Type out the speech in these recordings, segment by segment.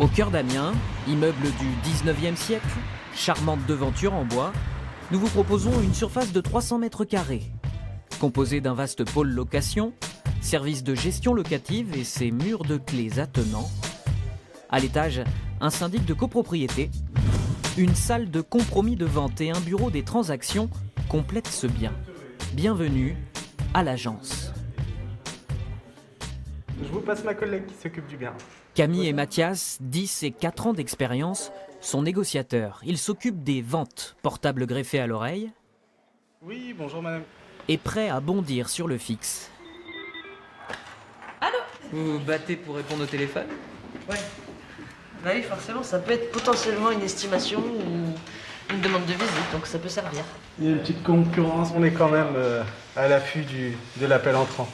Au cœur d'Amiens, immeuble du 19e siècle, charmante devanture en bois, nous vous proposons une surface de 300 mètres carrés, composée d'un vaste pôle location, service de gestion locative et ses murs de clés attenants. À l'étage, un syndic de copropriété, une salle de compromis de vente et un bureau des transactions complètent ce bien. Bienvenue à l'agence. Je vous passe ma collègue qui s'occupe du bien. Camille et Mathias, 10 et 4 ans d'expérience, sont négociateurs. Ils s'occupent des ventes, portables greffés à l'oreille, Oui, bonjour madame. et prêts à bondir sur le fixe. Allô ? Vous vous battez pour répondre au téléphone ? Ouais. Bah oui, forcément, ça peut être potentiellement une estimation ou une demande de visite, donc ça peut servir. Il y a une petite concurrence, on est quand même à l'affût de l'appel entrant.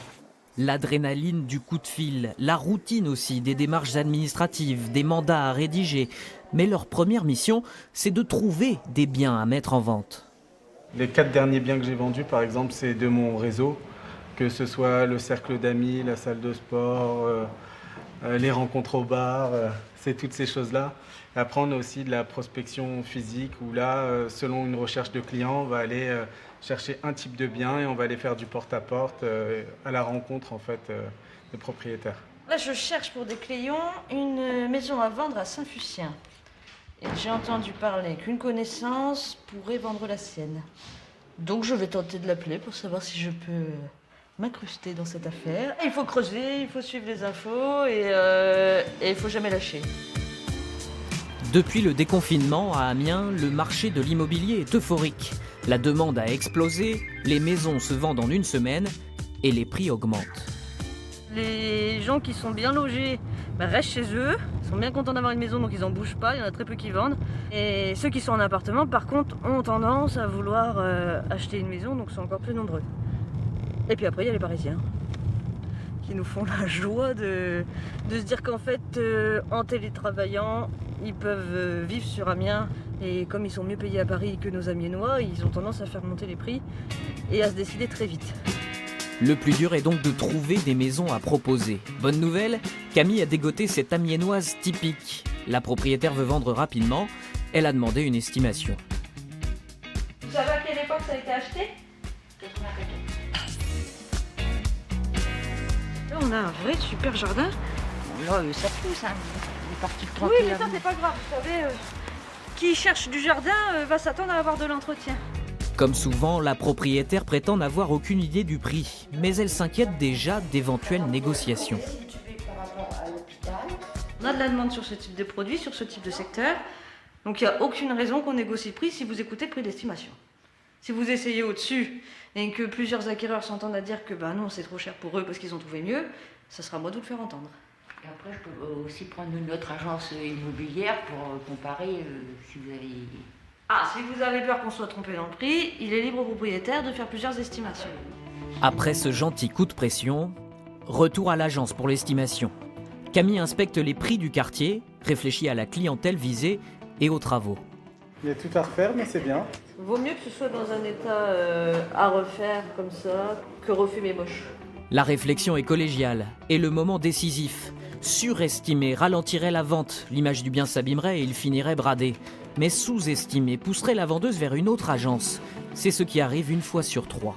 L'adrénaline du coup de fil, la routine aussi, des démarches administratives, des mandats à rédiger. Mais leur première mission, c'est de trouver des biens à mettre en vente. Les 4 derniers biens que j'ai vendus, par exemple, c'est de mon réseau, que ce soit le cercle d'amis, la salle de sport, les rencontres au bar, c'est toutes ces choses-là. Après, on a aussi de la prospection physique où là, selon une recherche de clients, on va aller chercher un type de bien et on va aller faire du porte-à-porte à la rencontre en fait des propriétaires. Là, je cherche pour des clients une maison à vendre à Saint-Fucien. Et j'ai entendu parler qu'une connaissance pourrait vendre la sienne. Donc je vais tenter de l'appeler pour savoir si je peux m'incruster dans cette affaire. Il faut creuser, il faut suivre les infos et il faut jamais lâcher. Depuis le déconfinement à Amiens, le marché de l'immobilier est euphorique. La demande a explosé, les maisons se vendent en une semaine et les prix augmentent. Les gens qui sont bien logés restent chez eux, ils sont bien contents d'avoir une maison donc ils n'en bougent pas, il y en a très peu qui vendent. Et ceux qui sont en appartement par contre ont tendance à vouloir acheter une maison donc sont encore plus nombreux. Et puis après il y a les Parisiens qui nous font la joie de se dire qu'en fait en télétravaillant ils peuvent vivre sur Amiens et comme ils sont mieux payés à Paris que nos Amiénois, ils ont tendance à faire monter les prix et à se décider très vite. Le plus dur est donc de trouver des maisons à proposer. Bonne nouvelle, Camille a dégoté cette amiénoise typique. La propriétaire veut vendre rapidement, elle a demandé une estimation. Vous savez à quelle époque ça a été acheté ? 94. Là on a un vrai super jardin. Là, ça pousse, hein. Il est parti Oui mais ça c'est pas grave, vous savez, qui cherche du jardin va s'attendre à avoir de l'entretien. Comme souvent, la propriétaire prétend n'avoir aucune idée du prix, mais elle s'inquiète déjà d'éventuelles négociations. On a de la demande sur ce type de produit, sur ce type de secteur. Donc il n'y a aucune raison qu'on négocie le prix si vous écoutez le prix d'estimation. Si vous essayez au-dessus et que plusieurs acquéreurs s'entendent à dire que non, c'est trop cher pour eux parce qu'ils ont trouvé mieux, ça sera à moi de vous le faire entendre. Et après, je peux aussi prendre une autre agence immobilière pour comparer si vous avez... Ah, si vous avez peur qu'on soit trompé dans le prix, il est libre au propriétaire de faire plusieurs estimations. Après ce gentil coup de pression, retour à l'agence pour l'estimation. Camille inspecte les prix du quartier, réfléchit à la clientèle visée et aux travaux. Il y a tout à refaire, mais c'est bien. Vaut mieux que ce soit dans un état à refaire comme ça que refait mais moche. La réflexion est collégiale et le moment décisif. Surestimer ralentirait la vente, l'image du bien s'abîmerait et il finirait bradé. Mais sous-estimer pousserait la vendeuse vers une autre agence. C'est ce qui arrive une fois sur 3.